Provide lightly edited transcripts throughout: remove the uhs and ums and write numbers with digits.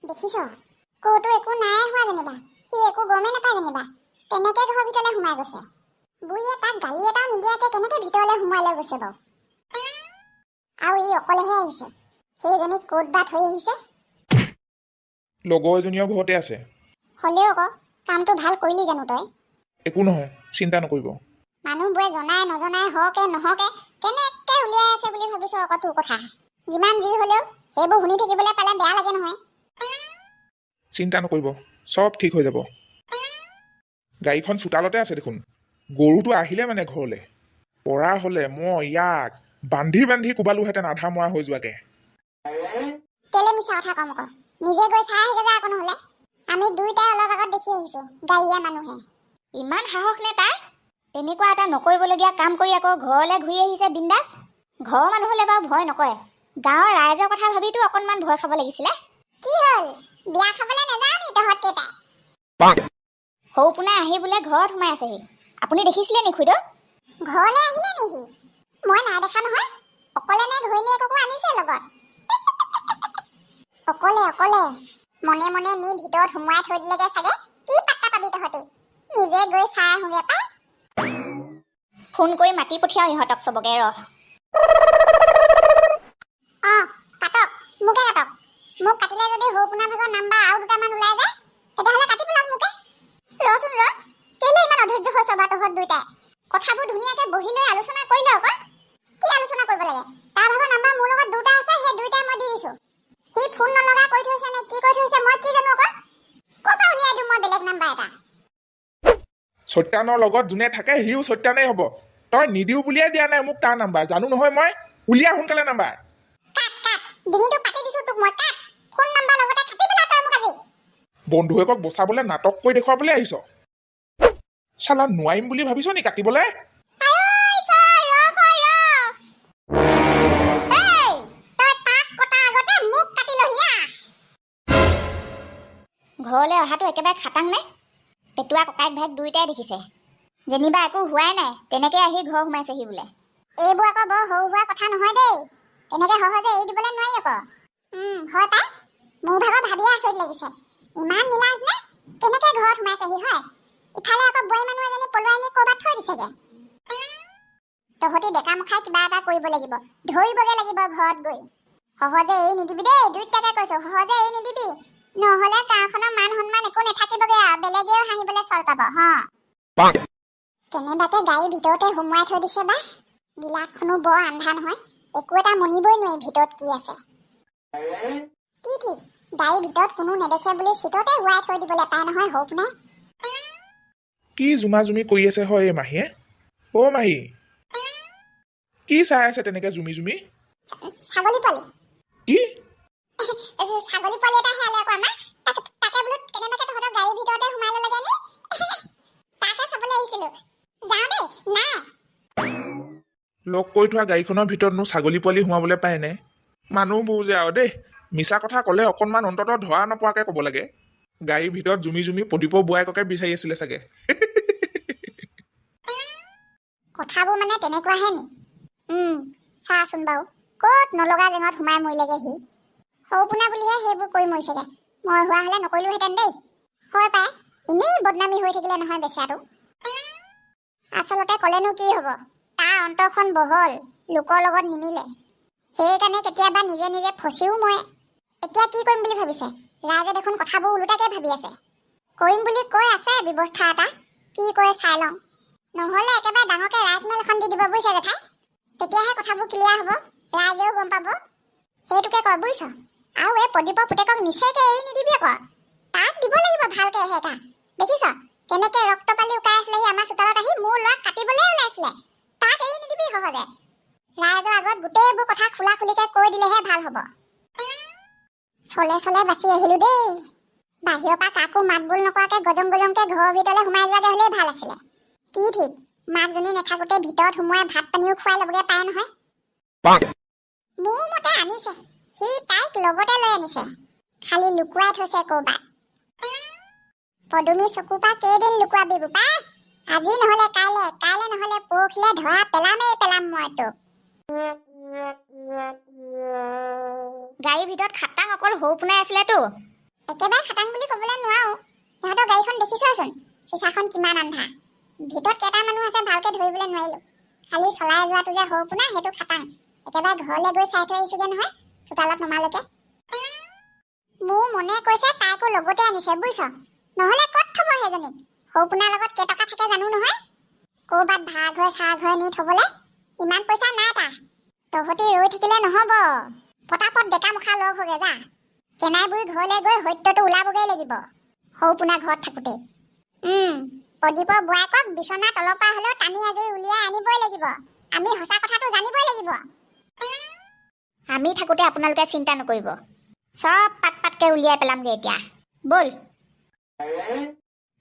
দেখিছ ক'তো একো নাই হোৱা যেনিবা সি একো গমেই নাপায় যেনিবা কেনেকে ঘৰৰ ভিতৰলৈ সোমাই গৈছে বুঢ়ীয়ে তাক গালি এটাও নিদিয়াকে কেনেকে ভিতৰলৈ সোমাই লৈ গৈছে বাৰু আৰু ই অকলেহে আহিছে সেইজনী ক'ত বা থৈ আহিছে লগৰ এজনীও ঘৰতে আছে হ'লেও আকৌ কামটো ভাল কৰিলি জানো তই একো নহয় চিন্তা নকৰিব মানুহবোৰে জনাই নজনাই হওকে নহকে কেনেকে উলিয়াই আছে বুলি ভাবিছ আকৌ তোৰ কথা যিমান যি হ'লেও সেইবোৰ শুনি থাকিবলৈ পালে বেয়া লাগে নহয় চিন্তা নকৰিব চব ঠিক হৈ যাব গাড়ীখন চোতালতে আছে দেখোন গৰুটো আহিলে মানে ঘৰলৈ পৰা হ'লে মই ইয়াক বান্ধি বান্ধি কোবালোহেঁতেন আধা মৰা হৈ যোৱাকে কেলে মিছা কথা কম আকৌ নিজে গৈ চাই আহিগে যা আকৌ নহ'লে আমি দুইটাই অলপ আগত দেখি আহিছো গাড়ীয়ে মানুহে ইমান সাহস নে তাই তেনেকুৱা এটা নকৰিবলগীয়া কাম কৰি আকৌ ঘৰলৈ ঘূৰি আহিছে বিন্দাস ঘৰৰ মানুহলে বাৰু ভয় নকৰে গাঁৱৰ ৰাইজৰ কথা ভাবিতো অকণমান ভয় খাব লাগিছিলে কি হ'ল বিয়া খাবলৈ নাযাওঁ নি তহঁত কেইটাই সৌ পোনাই আহি বোলে ঘৰত সোমাই আছেহি আপুনি দেখিছিলে নি খুইদ ঘৰলৈ আহিলে নেকি মই নাই দেখা নহয় অকলে নে ঘৈণীয়েককো আনিছে লগত অকলে অকলে মনে মনে নি ভিতৰত সোমোৱাই থৈ দিলেগে চাগে কি পাত্তা পাবি তহঁতি নিজে গৈ চাই আহোগে পাই ফোন কৰি মাতি পঠিয়াও ইহঁতক চবকে ৰহ কাটক মোকে কাটক মোক কাটিলে যদি সৌপুনা ভাগৰ নাম্বাৰ আৰু দুটামান ওলাই যায় তেতিয়াহ'লে কাটি পেলাওক মোকে ৰচোন ৰ কেলে ইমান অধৈৰ্য হৈছ বা তহঁত দুইটাই কথাবোৰ ধুনীয়াকে বহি লৈ আলোচনা কৰি ল আকৌ কি আলোচনা কৰিব লাগে তাৰ ভাগৰ নাম্বাৰ মোৰ লগত দুটা আছে সেই দুইটাই মই দি দিছো সি ফোন নলগা কৰি থৈছে নে কি কৰি থৈছে মই কি জানো আকৌ ক'ৰ পৰা উলিয়াই দিওঁ মই বেলেগ নাম্বাৰ এটা সত্যানৰ লগত যোনে থাকে সিও সত্যানেই হ'ব তই নিদিও বুলিয়ে দিয়া নাই মোক তাৰ নাম্বাৰ জানো নহয় মই উলিয়া সোনকালে নাম্বাৰ কাট ডিঙিটো কাটি দিছো তোক মই কাট ফোন নাম্বাৰ লগতে কাটি পেলা তই মোক আজি বন্ধুৱেকক বচাবলৈ নাটক কৰি দেখুৱাবলৈ আহিছ চালা নোৱাৰিম বুলি ভাবিছ নি কাটিবলৈ ঘৰলৈ অহাটো একেবাৰে খাটাং নে পেটুৱা ককাইক ভাইক দুইটাই দেখিছে যেনিবা একো হোৱাই নাই তেনেকে আহি ঘৰ সোমাইছেহি বোলে এইবোৰ আকৌ বৰ সৰু হোৱা কথা নহয় দেই তেনেকে সহজে এৰি দিবলৈ নোৱাৰি আকৌ হয় পাই মোৰ ভাগৰ ভাবিয়ে আচৰিত লাগিছে ইমান মিলাজ নে কেনেকে ঘৰত সোমাইছেহি হয় ইফালে আকৌ বোৱাৰী মানুহ এজনী পলুৱাই নি ক'ৰবাত থৈ দিছেগে তহঁতি ডেকা মুখাই কিবা এটা কৰিব লাগিব ধৰিবগে লাগিব ঘৰত গৈ সহজে এৰি নিদিবি দেই দুইটাকে কৈছো সহজে এৰি নিদিবি নহ'লে গাঁওখনৰ মান সন্মান একো নাথাকিবগে আৰু বেলেগেও হাঁহিবলৈ চল পাব হা কেনেবাকে গাড়ীৰ ভিতৰতে সোমোৱাই থৈ দিছে বা গিলাচখনো বৰ আন্ধা নহয় একো এটা মনিবই নোৱাৰি ভিতৰত কি আছে কি ঠিক গাড়ীৰ ভিতৰত কোনো নেদেখে বুলি চিটতে শুৱাই থৈ দিবলৈ পায় নহয় হওক নাই কি জুমাজুমি কৰি আছে হয় এই মাহীয়ে অ মাহী কি চাই আছে তেনেকে জুমি জুমি ছাগলী পোৱালি কি ছাগলী পোৱালি এটা হেৰালে আকৌ আমাৰ তাকে বোলো কেনেবাকে তহঁতৰ গাড়ীৰ ভিতৰতে সোমাই ল'লেগে নি তাকে চাবলৈ আহিছিলো যাওঁ দেই নাই লগ কৰি থোৱা গাড়ীখনৰ ভিতৰতনো ছাগলী পোৱালি সোমাবলৈ পায়নে মানুহবোৰ যে আৰু দেই মিছা কথা ক'লে অকণমান অন্ততঃ ধৰা নপৰাকে ক'ব লাগে গাড়ীৰ ভিতৰত জুমি জুমি প্ৰদীপৰ বোৱাইককে বিচাৰি আছিলে চাগে কথাবোৰ মানে তেনেকুৱাহে নি চাচোন বাৰু ক'ত নলগা জেঙত সোমাই মৰিলেগে সি সৌপোনা বুলিহে সেইবোৰ কৰি মৰিছেগে মই হোৱা হ'লে নকৰিলোহেঁতেন দেই হয় পাই এনেই বদনামী হৈ থাকিলে নহয় বেচাটো আচলতে ক'লেনো কি হ'ব তাৰ অন্তৰখন বহল লোকৰ লগত নিমিলে সেইকাৰণে কেতিয়াবা নিজে নিজে ফচিও মৰে এতিয়া কি কৰিম বুলি ভাবিছে ৰাইজে দেখোন কথাবোৰ ওলোটাকে ভাবি আছে কৰিম বুলি কৈ আছে ব্যৱস্থা এটা কি কৰে চাই লওঁ নহ'লে একেবাৰে ডাঙৰকে ৰাজমেল এখন দি দিব বুজিছে জেঠাই তেতিয়াহে কথাবোৰ ক্লিয়াৰ হ'ব ৰাইজেও গম পাব সেইটোকে কৰ বুজিছ আৰু এই প্ৰদীপৰ পুতেকক নিচেইকে এৰি নিদিবি আকৌ তাক দিব লাগিব ভালকে এহেটা দেখিছ কেনেকে ৰক্ত পালি উকাই আছিলেহি আমাৰ চোতালত আহি মোৰ ল'ৰাক কাটিবলৈ ওলাইছিলে তাক এৰি নিদিবি সহজে ৰাইজৰ আগত গোটেইবোৰ কথা খোলা খুলিকে কৈ দিলেহে ভাল হ'ব চলে বাচি আহিলো দেই বাহিৰৰ পৰা কাকো মাত বোল নকৰাকে গজংকে ঘৰৰ ভিতৰলৈ সোমাই যোৱাগে হ'লেই ভাল আছিলে কি ঠিক মাকজনী নাথাকোতে ভিতৰত সোমোৱাই ভাত পানীও খুৱাই ল'বগে পাৰে নহয় মোৰ মতে আনিছে সি তাইক লগতে লৈ আনিছে খালি লুকুৱাই থৈছে ক'ৰবাত পদুমী চকুৰ পৰা কেইদিন লুকুৱাবি বোপাই আজি নহ'লে কাইলে নহ'লে পৰহিলে ধৰা পেলাম মই তোক গাড়ীৰ ভিতৰত খাটাং অকল সৌ পোনাই আছিলেতো একেবাৰে খাটাং বুলি ক'বলৈ নোৱাৰো। সিহঁতৰ গাড়ীখন দেখিছোচোন, চিচাখন কিমান আন্ধা। ভিতৰত কেইটা মানুহ আছে ভালকে ধৰিবলৈ নোৱাৰিলো। খালি চলাই যোৱাটো যে সৰু পোনা সেইটো খাটাং। একেবাৰে ঘৰলৈ গৈ চাই থৈ আহিছোগে নহয়, চোতালত নমালৈকে। মোৰ মনে কৈছে তাইকো লগতে আনিছে বুজিছ, নহ'লে ক'ত থব সেইজনীক। সৰু পোনাৰ লগত কেইটকা থাকে জানো নহয়, ক'ৰবাত ভাড়া ঘৰ চাহ ঘৰ নি থবলৈ ইমান পইচা নাই তাৰ। তহঁতি ৰৈ থাকিলে নহ'ব, পটাপট ডেকা মুখা লগ হগে যা। কেনাই বুঢ়ী ঘৰলৈ গৈ সত্যটো ওলাবগৈ লাগিব সৰু পোনা ঘৰত থাকোঁতে। প্ৰদীপৰ বোৱায়েকক বিচনা তলৰ পৰা হ'লেও টানি আজৰি উলিয়াই আনিবই লাগিব। আমি সঁচা কথাটো জানিবই লাগিব। আমি থাকোঁতে আপোনালোকে চিন্তা নকৰিব, চব পাত পাতকৈ উলিয়াই পেলামগৈ এতিয়া। ব'ল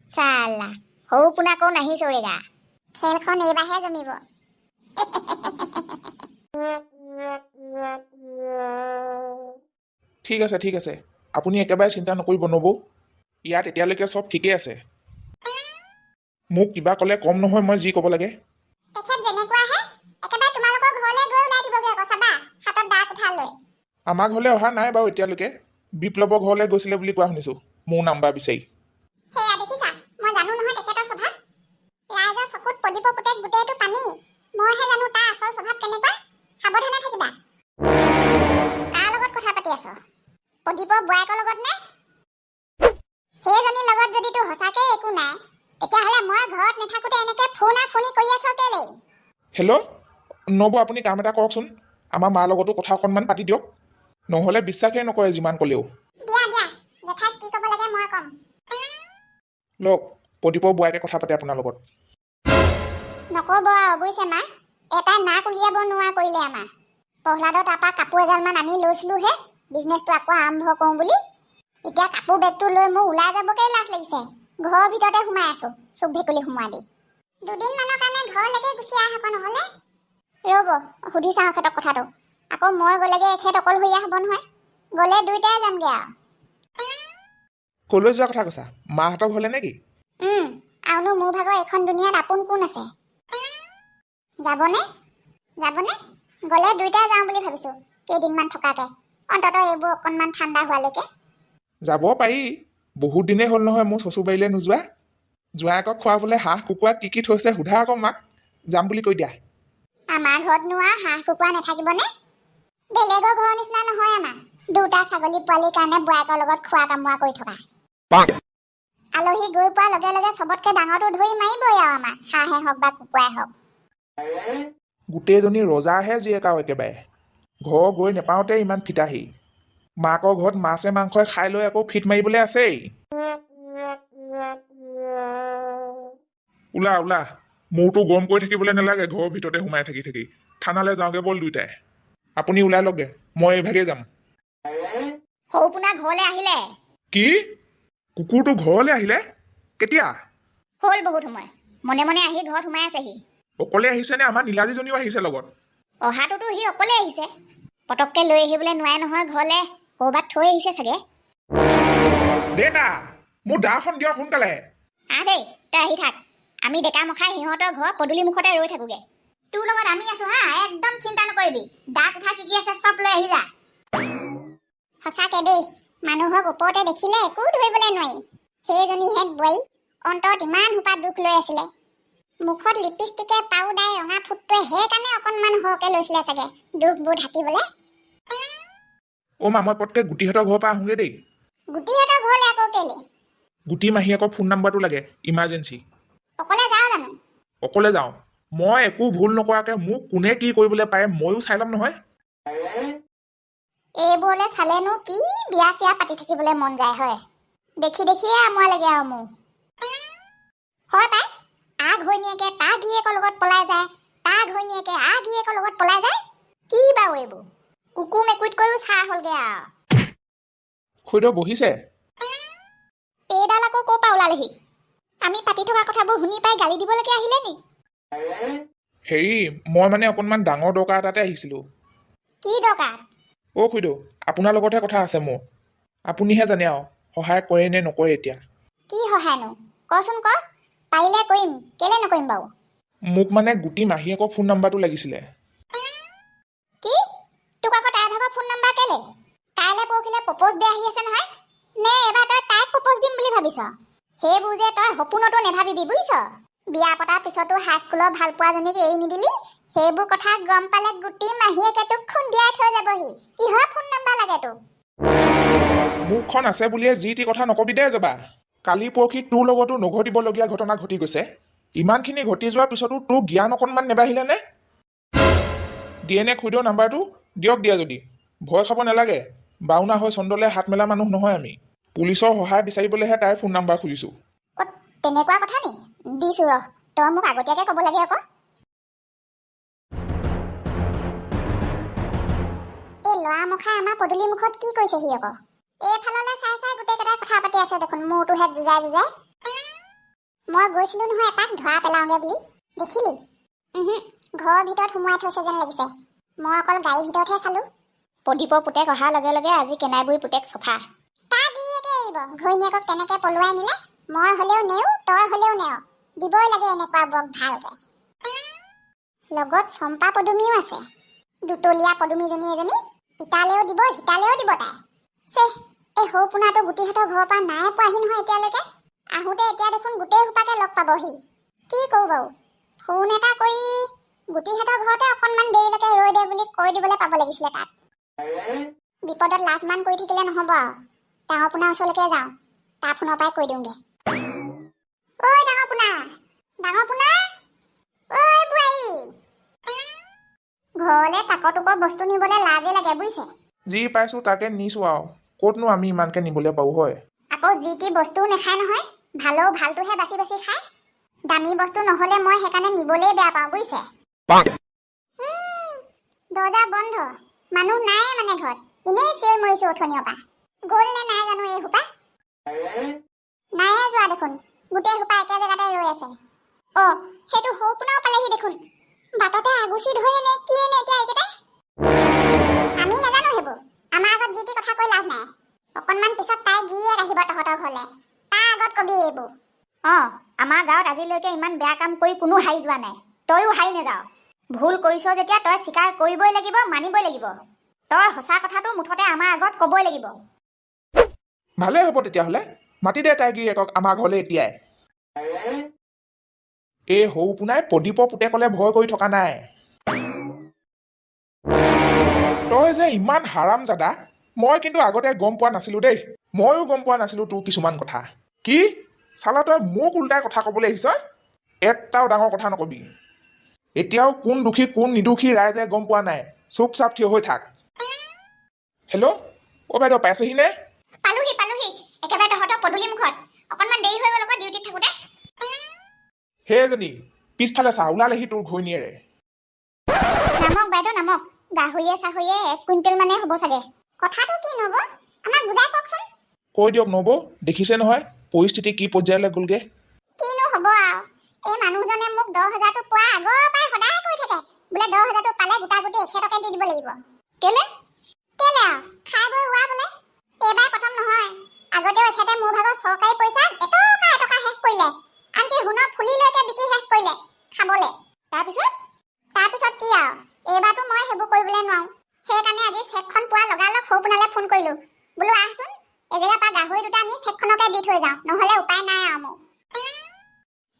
চালা, সৰু পোনাকো নাহি চৰেগা। খেলখন এইবাৰহে জমিব। ঠিক আছে ঠিক আছে, আপুনি একেবাৰে চিন্তা নকৰিব নবৌ। ইয়াত এতিয়ালৈকে চব ঠিকেই আছে। মোক কিবা ক'লে কম নহয় মই যি ক'ব লাগে। তেখেত যেনেকুৱা আহে একেবাৰে তোমালোকৰ ঘৰলৈ গৈ ওলাই দিবগৈ আকৌ চাবা, হাতত দা কুঠাৰ লৈ। আমাৰ ঘৰলৈ অহা নাই বাৰু এতিয়ালৈকে। বিপ্লৱৰ ঘৰলৈ গৈছিলে বুলি কোৱা শুনিছোঁ, মোৰ নাম্বাৰ বিচাৰি। সেয়া দেখিছা, মই জানো নহয় তেখেতৰ স্বভাৱ। ৰাইজৰ চকুত প্ৰদীপৰ পুতেক গোটেইটো পানী, মইহে জানো তাৰ আচল স্বভাৱ কেনেকুৱা। সাৱধানে থাকিবা। কাৰ লগত কথা পাতি আছ? প্ৰদীপৰ বোৱায়েকৰ লগত নে? সেইজনীৰ লগত যদি তোৰ সঁচাকৈ একো নাই, তেতিয়াহ'লে মই ঘৰত নাথাকোঁতে এনেকৈ ফোন কৰি আছ কেলেই? হেল্ল' নবৌ, আপুনি কাম এটা কৰকচোন, আমাৰ মাৰ লগতো কথা অকণমান পাতি দিয়ক। নহ'লে বিশ্বাসেই নকৰে যিমান ক'লেও। দিয়া দিয়া, জেঠাইক কি ক'ব লাগে মই ক'ম। লওক, প্ৰদীপৰ বোৱায়েকে কথা পাতে আপোনাৰ লগত। নক'ব আৰু বুজিছে মা, এটাই নাক উলিয়াব নোৱাৰা কৰিলে আমাৰ। প্ৰহ্লাদৰ তাৰপৰা কাপোৰ এগালমান আনি লৈছিলোঁহে বিজনেছটো আকৌ আৰম্ভ কৰোঁ বুলি। এতিয়া কাপোৰ বেগটো লৈ মোৰ ওলাই যাবকেই লাজ লাগিছে। ঘৰৰ ভিতৰতে সোমাই আছোঁ, চুক ভেকুলি সোমোৱা দি। দুদিনমানৰ কাৰণে ঘৰলৈকে গুচি আহ আকৌ নহ'লে। ৰ'ব, সুধি চাওঁ এখেতক কথাটো। আকৌ মই গ'লেগে এখেত অকলশৰীয়া হ'ব নহয়। গ'লে দুইটাই যামগৈ আৰু। ক'লৈ যোৱা কথা কৈছা? মাহঁতৰ ঘৰলৈ নেকি? আৰুনো মোৰ ভাগৰ এইখন দুনিয়াত আপোন কোন আছে? যাবনে? গ'লে দুইটাই যাওঁ বুলি ভাবিছোঁ, কেইদিনমান থকাকে। অন্ততঃ এইবোৰ অকণমান ঠাণ্ডা হোৱালৈকে। যাব পাৰি, বহুত দিনেই হ'ল নহয় মোৰ চচুবাৰীলৈ নোযোৱা। জোঁৱায়েকক খুৱাবলৈ হাঁহ কুকুৰা কি কি থৈছে সোধা আকৌ মাক, যাম বুলি কৈ দিয়া। আমাৰ ঘৰতনো আৰু হাঁহ কুকুৰা নাথাকিবনে? বেলেগৰ ঘৰৰ নিচিনা নহয় আমাৰ, দুটা ছাগলী পোৱালিৰ কাৰণে বোৱায়েকৰ লগত খোৱা কামোৱা কৰি থকা। আলহী গৈ পোৱাৰ লগে লগে চবতকৈ ডাঙৰটো ধৰি মাৰিবই আৰু আমাৰ, হাঁহে হওক বা কুকুৰাই হওক। গোটেইজনী ৰজাহে জীয়েক আৰু একেবাৰে। ঘৰ গৈ নেপাওঁতে ইমান ফিতাহী। মাকৰ ঘৰত মাছে মাংসই খাই লৈ আকৌ ফিট মাৰিবলৈ আছেই। ওলা ওলা, মূৰটো গৰম কৰি থাকিবলৈ নালাগে ঘৰৰ ভিতৰতে সোমাই থাকি থাকি। থানালৈ যাওঁগে ব'ল দুইটাই। আপুনি ওলাই লওকগে, মই এইভাগেই যাম। সৰু পোনা ঘৰলৈ আহিলে? কি? কুকুৰটো ঘৰলৈ আহিলে? কেতিয়া? হ'ল বহুত সময়। মনে মনে আহি ঘৰত সোমাই আছেহি। অকলে আহিছে নে আমাৰ নীলাজীজনীও আহিছে লগত? অহাটোতো সি অকলে আহিছে। পটককৈ লৈ আহিবলৈ নোৱাৰে নহয় ঘৰলৈ, ক'ৰবাত থৈ আহিছে চাগে। দেতা, মোৰ দাখন দিয়ক সোনকালে। দেই, তই আহি থাক। আমি ডেকা মখাই সিহঁতৰ ঘৰ পদূলি মুখতে ৰৈ থাকোগে। তোৰ লগত আমি আছো হা, একদম চিন্তা নকৰিবি। দা কুঠা কি কি আছে চব লৈ আহি যা। সঁচাকে দেই, মানুহক ওপৰতে দেখিলে একো ধৰিবলৈ নোৱাৰি। সেইজনীহে বোৱাৰী, অন্তৰত ইমান সোপা দুখ লৈ আছিলে। মুখত লিপষ্টিকে পাউডাৰ ৰঙা ফুটটোৱে সেইকাৰণে অকণমান সৰহকৈ লৈছিলে চাগে, দুখবোৰ ঢাকিবলৈ। অ' মা, মই পটকৈ গুটিহঁতৰ ঘৰৰ পৰা আহোঁগৈ দেই। গুটিহঁতৰ ঘৰলৈ আকৌ কেলে? গুটি মাহীয়েকৰ ফোন নাম্বাৰটো লাগে, ইমাৰ্জেঞ্চি। অকলে যাওঁ জানো? অকলে যাওঁ। মই একো ভুল নকৰাকৈ মোক কোনে কি কৰিবলৈ পাৰে ময়ো চাই ল'ম নহয়। এইবোৰলৈ চালেনো কি বিয়া চিয়া পাতি থাকিবলৈ মন যায় হয়। দেখি দেখিয়ে আমুৱা লাগে আৰু মোৰ। হয় পাই, ঘৈণীয়েকে তাৰ গিৰিয়েকৰ লগত পলাই যায়, তাৰ ঘৈণীয়েকে গিৰিয়েকৰ লগত পলাই যায়। কি বাৰু এইবোৰ? কুকুৰ মেকুৰীতকৈও চাহ হ'লগে আৰু। খুইদেউ বহিছে? এইডাল আকৌ ক'ৰ পৰা ওলালেহি? আমি পাতি থকা কথাবোৰ শুনি পাই গালি দিবলৈকে আহিলে নি? হেৰি, মই মানে অকণমান ডাঙৰ দৰকাৰ এটাতে আহিছিলোঁ। কি দৰকাৰ? অ' খুইদেউ, আপোনাৰ লগতহে কথা আছে মোৰ। আপুনিহে জানে আৰু সহায় কৰে নে নকৰে এতিয়া। কি সহায়নো? কচোন ক। পাৰিলে কৰিম, কেলে নকৰিম বাৰু। মোক মানে গুটি মাহীয়েকৰ ফোন নাম্বাৰটো লাগিছিলে। কি? তোক আকৌ তাইৰ ভাগৰ ফোন নাম্বাৰ কেলে? কাইলৈ পৰহিলৈ প্ৰপ'জ ডে আহি আছে নহয়। নে এবাৰ তই তাইক প্ৰপ'জ দিম বুলি ভাবিছ? সেইবোৰ যে তই সপোনতো নেভাবিবি বুজিছ। বিয়া পতাৰ পিছতো হাইস্কুলৰ ভাল পোৱাজনীক এৰি নিদিলি, সেইবোৰ কথা গম পালে গুটি মাহীয়েকে তোক খুন্দিয়াই থৈ যাবহি। কিহৰ ফোন নম্বৰ লাগে তোক? মুখখন আছে বুলিয়ে যি টি কথা নকবি দে জবা। কালি পৰহি তোৰ লগতো নঘটিবলগীয়া ঘটনা ঘটি গৈছে। ইমানখিনি ঘটি যোৱাৰ পিছতো তোৰ জ্ঞান অকণমান নেবাঢ়িলে নে? DNA খুইদেউ নাম্বাৰটো দিয়ক দিয়া যদি। ভয় খাব নালাগে, বাওনা হৈ চন্দলে হাত মেলা মানুহ নহয় আমি। পুলিচৰ সহায় বিচাৰিবলৈহে তাইৰ ফোন নাম্বাৰ খুজিছো। তেনেকুৱা কথা নি? দিছো ৰহ, তই মোক আগতীয়াকে ক'ব লাগে আকৌ। এই ল'ৰা মুখাই আমাৰ পদূলি মুখত কি কৈছেহি আকৌ? এইফাললৈ চাই চাই গোটেইকেইটাই কথা পাতি আছে দেখোন মূৰটোহে যুঁজাই যুঁজাই। মই গৈছিলো নহয় এপাক ধৰা পেলাওঁগে বুলি, দেখিলি? ঘৰৰ ভিতৰত সোমোৱাই থৈছে যেন লাগিছে। মই অকল গাড়ীৰ ভিতৰতহে চালো। প্ৰদীপৰ পুতেক অহাৰ লগে লগে আজি কেনাইবুঢ়ী পুতেক চফা। তাৰ গিৰিয়েকে এৰিব, ঘৈণীয়েকক তেনেকে পলুৱাই নিলে। মই হলেও নেও, তই হলেও নেও, দিবই লাগে এনেকুৱা বক ভালকে। লগত চম্পা পদুমীও আছে, দুতলীয়া পদুমীজনী এজনী। ইটালেও দিব সিটালেও দিব তাই। চেহ, এই সৌ পোনাটো গুটিহঁতৰ ঘৰৰ পৰা নাই পোৱাহি নহয় এতিয়ালৈকে। আহোঁতে এতিয়া দেখোন গোটেই সোপাকে লগ পাবহি। কি কৰো বাৰু, ফোন এটা কৰি গুটিহঁতৰ ঘৰতে অকণমান দেৰিলৈকে ৰৈ দে বুলি কৈ দিবলৈ পাব লাগিছিলে তাত। বিপদত লাজমান কৰি থাকিলে নহ'ব আৰু। ডাঙৰ পোনাৰ ওচৰলৈকে যাওঁ, তাৰ ফোনৰ পৰাই কৈ দিওঁগে। ঐ ডাঙৰ পোনা, ডাঙৰ পোনা, ঐ বোৱাৰী। ঘৰলে টাকৰ বস্তু নিবলৈ লাজে লাগে বুজিছে। যি পাইছো তাকে নিছো আৰু, ক'তনো আমি ইমানকে নিবলৈ পাৰো হয়। আকৌ যি টি বস্তুও নাখায় নহয়, ভালো ভালটোহে বাছি বাছি খায়। দামী বস্তু নহ'লে মই সেইকাৰণে নিবলেই বেয়া পাওঁ বুজিছে। দৰ্জা বন্ধ, মানুহ নাই মানে ঘৰত। এনেই চিঞৰি মৰিছো অথনিৰ পৰা। গ'ল নে নাই জানো এই সোপা? নাইয়ে যোৱা দেখোন, গোটেই সোপা একে জেগাতে ৰৈ আছে। সেইটো সৌ পোনাও পালেহি দেখোন। বাটতে আগুচি ধৰে নে কি নে এতিয়া এইকেইটাই? আমি নাজানো সেইবোৰ, আমাৰ আগত যি টি কথা কৈ লাভ নাই। অকণমান পিছত তাই গিৰিয়েক আহিব তহঁতৰ ঘৰলে, তাৰ আগত কবি এইবোৰ। আমাৰ গাঁৱত আজিলৈকে ইমান বেয়া কাম কৰি কোনো হাৰি যোৱা নাই। তইও হাৰি নাযাও। ভুল কৰিছ যেতিয়া তই স্বীকাৰ কৰিবই লাগিব, মানিবই লাগিব। তই সঁচা কথাটো মুঠতে আমাৰ আগত কবই লাগিব। ভালে হ'ব তেতিয়াহ'লে, মাতি দে তাই গিৰিয়েকক আমাৰ ঘৰলৈ এতিয়াই। এই সৌ পোনাই প্ৰদীপৰ পুতেকলে ভয় কৰি থকা নাই। তই যে ইমান হাৰামজাদা, মই কিন্তু আগতে গম পোৱা নাছিলো দেই। ময়ো গম পোৱা নাছিলো তোৰ কিছুমান কথা। কি চালা, তই মোক উল্টাই কথা কবলৈ আহিছ? এটাও ডাঙৰ কথা নকবি। এতিয়াও কোন দোষী কোন নিৰ্দোষী ৰাইজে গম পোৱা নাই। চুপচাপ থিয় হৈ থাক। হেল্ল', বাইদেউ পাইছেহি নে? পালোহি একেবাৰে তহঁতৰ পদূলি মুখত। অকণমান দেৰি হৈ গ'ল আকৌ ডিউটিত থাকোতে। সেইজনী পিছফালে চা, ওলালেহি তোৰ ঘৈণীয়েৰে। নামক বাইদেউ নামক, গাহৰিয়ে চাহৰিয়ে 1 কুইণ্টেল মানে হ'ব চাগে। কথাটো কি নব, আমাক বুজাই কওকচোন। কৈ দিয়ক নব, দেখিছে নহয় পৰিস্থিতি কি পৰ্যায়লৈ গ'লগে। কিনো হ'ব আৰু, এই মানুহজনে মোক 10,000টো পোৱা আগৰ পৰাই সদায় কৈ থাকে বোলে 10,000টো পালে গোটা গুটি 100 টকা দি দিব লাগিব। কেলে আৰু খাই বৈ হোৱা বোলে। এইবাৰ প্ৰথম নহয়, আগতেও এখেতে মোৰ ভাগৰ চৰকাৰী পইচা এটকা শেষ কৰিলে। আনকি সোণৰ ফুলিলৈকে বিকি শেষ কৰিলে খাবলে। তাৰপিছত কি আৰু, এইবাৰতো মই সেইবোৰ কৰিবলৈ নোৱাৰো। সেইকাৰণে আজি চেকখন পোৱা লগালগ সৌ পোনালে ফোন কৰিলো, বোলো আহচোন এজেগাৰ পৰা গাহৰি দুটা আনি চেকখনকে দি থৈ যাওঁ, নহ'লে উপায় নাই আৰু মোৰ।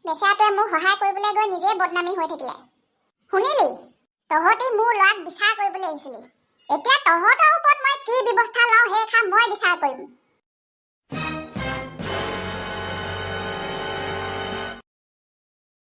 বেচেৰাটোৱে মোক সহায় কৰিবলৈ গৈ নিজেই বদনামী হৈ থাকিলে। শুনিলি, তহঁতি মোৰ ল'ৰাক বিচাৰ কৰিবলৈ আহিছিলি। এতিয়া তহঁতৰ ওপৰত মই কি ব্যৱস্থা লওঁ সেই মই বিচাৰ কৰিম।